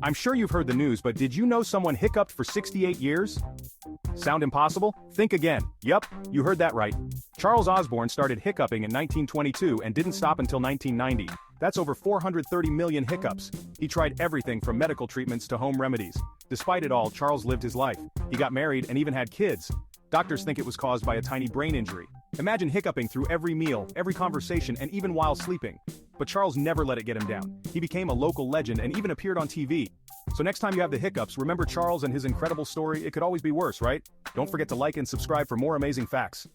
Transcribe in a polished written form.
I'm sure you've heard the news, but did you know someone hiccuped for 68 years? Sound impossible? Think again. Yup, you heard that right. Charles Osborne started hiccuping in 1922 and didn't stop until 1990. That's over 430 million hiccups. He tried everything from medical treatments to home remedies. Despite it all, Charles lived his life. He got married and even had kids. Doctors think it was caused by a tiny brain injury. Imagine hiccuping through every meal, every conversation, and even while sleeping. But Charles never let it get him down. He became a local legend and even appeared on TV. So next time you have the hiccups, remember Charles and his incredible story. It could always be worse, right? Don't forget to like and subscribe for more amazing facts.